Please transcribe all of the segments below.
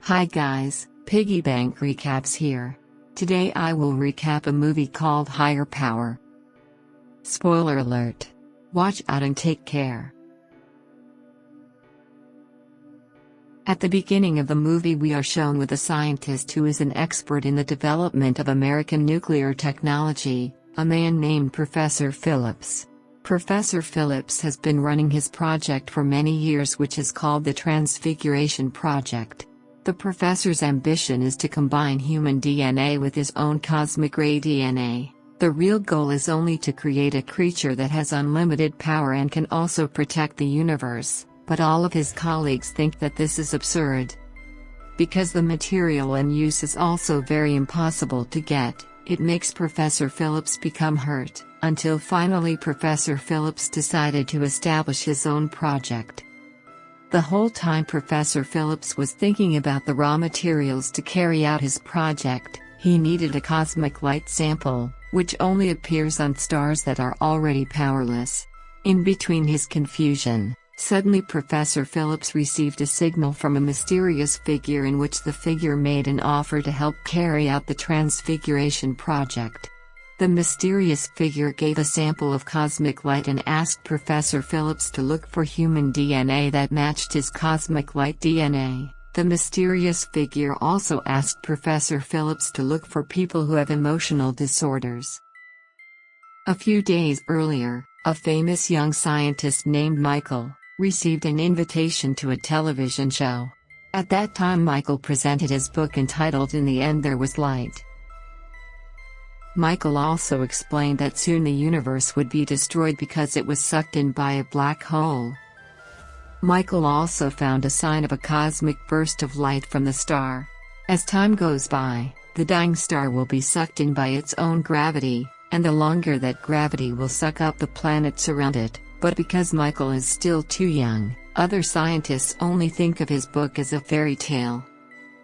Hi guys, Piggy Bank Recaps here. Today I will recap a movie called Higher Power. Spoiler alert. Watch out and take care. At the beginning of the movie we are shown with a scientist who is an expert in the development of American nuclear technology, a man named Professor Phillips. Professor Phillips has been running his project for many years, which is called the Transfiguration Project. The professor's ambition is to combine human DNA with his own cosmic ray DNA. The real goal is only to create a creature that has unlimited power and can also protect the universe, but all of his colleagues think that this is absurd. Because the material in use is also very impossible to get, it makes Professor Phillips become hurt, until finally Professor Phillips decided to establish his own project. The whole time Professor Phillips was thinking about the raw materials to carry out his project, he needed a cosmic light sample, which only appears on stars that are already powerless. In between his confusion, suddenly Professor Phillips received a signal from a mysterious figure in which the figure made an offer to help carry out the Transfiguration Project. The mysterious figure gave a sample of cosmic light and asked Professor Phillips to look for human DNA that matched his cosmic light DNA. The mysterious figure also asked Professor Phillips to look for people who have emotional disorders. A few days earlier, a famous young scientist named Michael received an invitation to a television show. At that time Michael presented his book entitled In the End There Was Light. Michael also explained that soon the universe would be destroyed because it was sucked in by a black hole. Michael also found a sign of a cosmic burst of light from the star. As time goes by, the dying star will be sucked in by its own gravity, and the longer that gravity will suck up the planets around it. But because Michael is still too young, other scientists only think of his book as a fairy tale.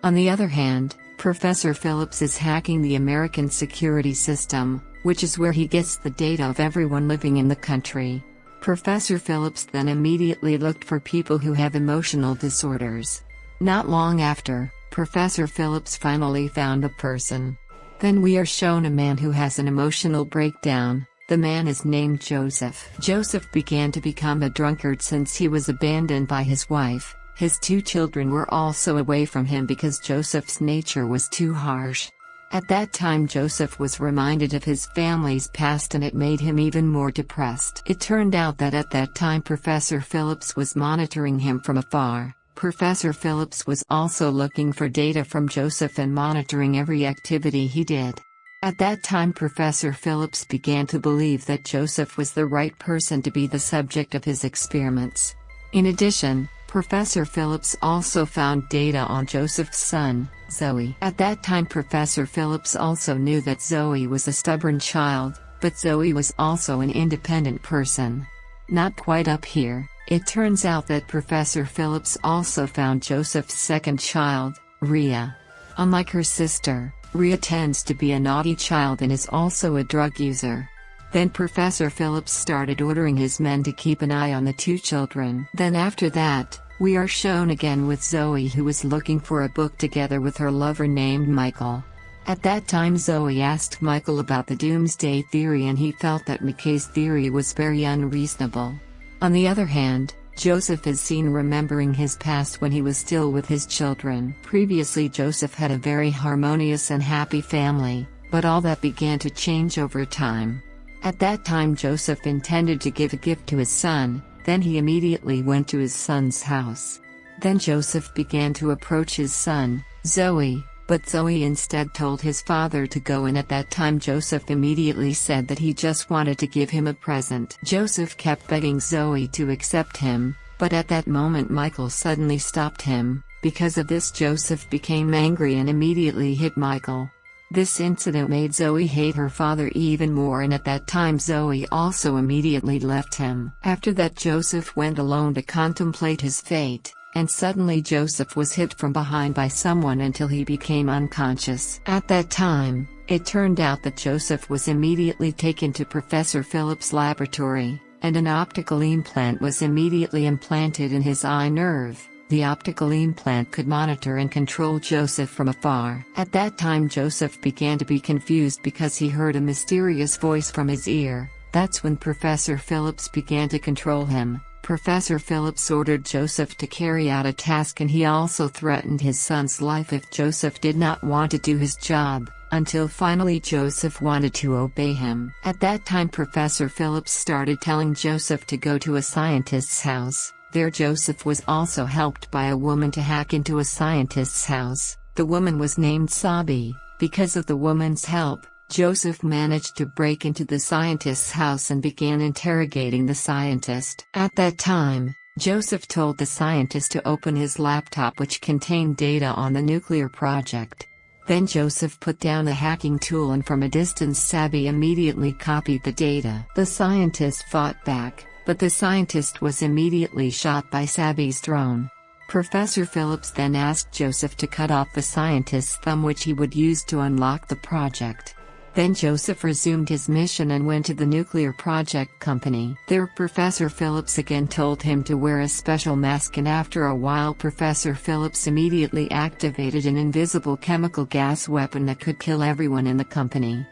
On the other hand, Professor Phillips is hacking the American security system, which is where he gets the data of everyone living in the country. Professor Phillips then immediately looked for people who have emotional disorders. Not long after, Professor Phillips finally found a person. Then we are shown a man who has an emotional breakdown. The man is named Joseph. Joseph began to become a drunkard since he was abandoned by his wife. His two children were also away from him because Joseph's nature was too harsh. At that time Joseph was reminded of his family's past and it made him even more depressed. It turned out that at that time Professor Phillips was monitoring him from afar. Professor Phillips was also looking for data from Joseph and monitoring every activity he did. At that time Professor Phillips began to believe that Joseph was the right person to be the subject of his experiments. In addition, Professor Phillips also found data on Joseph's son, Zoe. At that time Professor Phillips also knew that Zoe was a stubborn child, but Zoe was also an independent person. Not quite up here, it turns out that Professor Phillips also found Joseph's second child, Rhea. Unlike her sister, Rhea tends to be a naughty child and is also a drug user. Then Professor Phillips started ordering his men to keep an eye on the two children. Then after that, we are shown again with Zoe, who was looking for a book together with her lover named Michael. At that time Zoe asked Michael about the doomsday theory and he felt that McKay's theory was very unreasonable. On the other hand, Joseph is seen remembering his past when he was still with his children. Previously Joseph had a very harmonious and happy family, but all that began to change over time. At that time Joseph intended to give a gift to his son, then he immediately went to his son's house. Then Joseph began to approach his son, Zoe, but Zoe instead told his father to go, and at that time Joseph immediately said that he just wanted to give him a present. Joseph kept begging Zoe to accept him, but at that moment Michael suddenly stopped him. Because of this Joseph became angry and immediately hit Michael. This incident made Zoe hate her father even more, and at that time Zoe also immediately left him. After that Joseph went alone to contemplate his fate, and suddenly Joseph was hit from behind by someone until he became unconscious. At that time, it turned out that Joseph was immediately taken to Professor Phillips' laboratory, and an optical implant was immediately implanted in his eye nerve. The optical implant could monitor and control Joseph from afar. At that time Joseph began to be confused because he heard a mysterious voice from his ear. That's when Professor Phillips began to control him. Professor Phillips ordered Joseph to carry out a task, and he also threatened his son's life if Joseph did not want to do his job, until finally Joseph wanted to obey him. At that time Professor Phillips started telling Joseph to go to a scientist's house. There Joseph was also helped by a woman to hack into a scientist's house. The woman was named Sabi. Because of the woman's help, Joseph managed to break into the scientist's house and began interrogating the scientist. At that time, Joseph told the scientist to open his laptop, which contained data on the nuclear project. Then Joseph put down the hacking tool, and from a distance Sabi immediately copied the data. The scientist fought back, but the scientist was immediately shot by Sabi's drone. Professor Phillips then asked Joseph to cut off the scientist's thumb, which he would use to unlock the project. Then Joseph resumed his mission and went to the nuclear project company. There Professor Phillips again told him to wear a special mask, and after a while Professor Phillips immediately activated an invisible chemical gas weapon that could kill everyone in the company.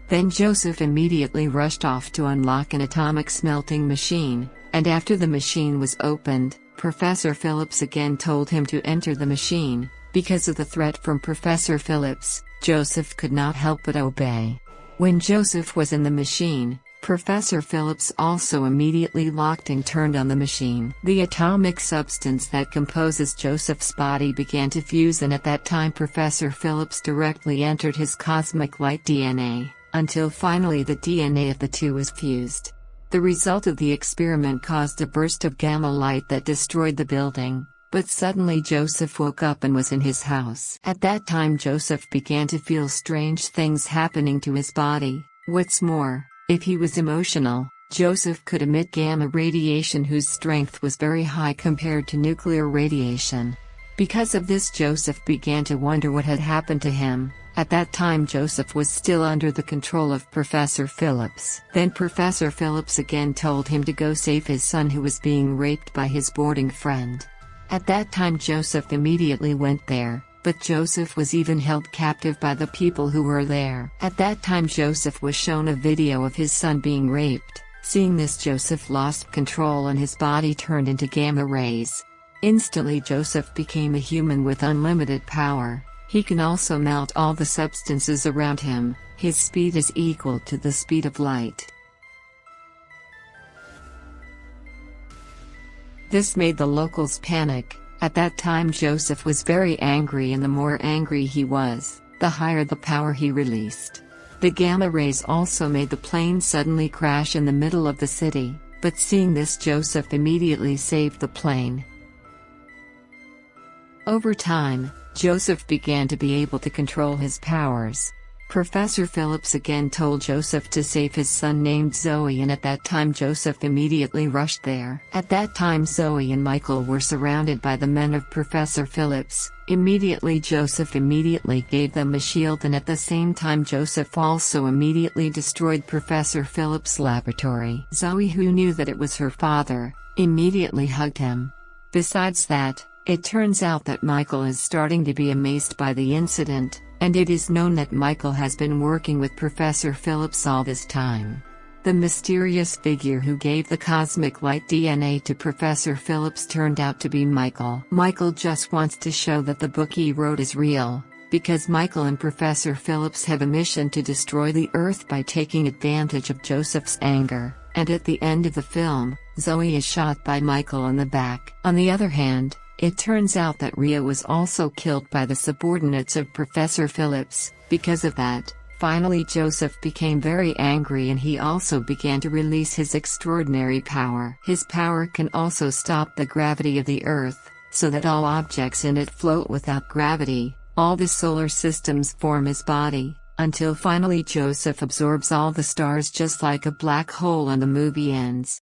Then Joseph immediately rushed off to unlock an atomic smelting machine, and after the machine was opened, Professor Phillips again told him to enter the machine. Because of the threat from Professor Phillips, Joseph could not help but obey. When Joseph was in the machine, Professor Phillips also immediately locked and turned on the machine. The atomic substance that composes Joseph's body began to fuse, and at that time Professor Phillips directly entered his cosmic light DNA, until finally the DNA of the two was fused. The result of the experiment caused a burst of gamma light that destroyed the building. But suddenly Joseph woke up and was in his house. At that time Joseph began to feel strange things happening to his body. What's more, if he was emotional, Joseph could emit gamma radiation whose strength was very high compared to nuclear radiation. Because of this Joseph began to wonder what had happened to him. At that time Joseph was still under the control of Professor Phillips. Then Professor Phillips again told him to go save his son, who was being raped by his boarding friend. At that time Joseph immediately went there, but Joseph was even held captive by the people who were there. At that time Joseph was shown a video of his son being raped. Seeing this Joseph lost control and his body turned into gamma rays. Instantly Joseph became a human with unlimited power. He can also melt all the substances around him. His speed is equal to the speed of light. This made the locals panic. At that time Joseph was very angry, and the more angry he was, the higher the power he released. The gamma rays also made the plane suddenly crash in the middle of the city, but seeing this Joseph immediately saved the plane. Over time, Joseph began to be able to control his powers. Professor Phillips again told Joseph to save his son named Zoe, and at that time Joseph immediately rushed there. At that time Zoe and Michael were surrounded by the men of Professor Phillips. Immediately Joseph gave them a shield, and at the same time Joseph also immediately destroyed Professor Phillips' laboratory. Zoe, who knew that it was her father, immediately hugged him. Besides that, it turns out that Michael is starting to be amazed by the incident, and it is known that Michael has been working with Professor Phillips all this time. The mysterious figure who gave the cosmic light DNA to Professor Phillips turned out to be Michael. Michael just wants to show that the book he wrote is real, because Michael and Professor Phillips have a mission to destroy the Earth by taking advantage of Joseph's anger, and at the end of the film, Zoe is shot by Michael in the back. On the other hand, it turns out that Rhea was also killed by the subordinates of Professor Phillips. Because of that, finally Joseph became very angry, and he also began to release his extraordinary power. His power can also stop the gravity of the Earth, so that all objects in it float without gravity. All the solar systems form his body, until finally Joseph absorbs all the stars just like a black hole and the movie ends.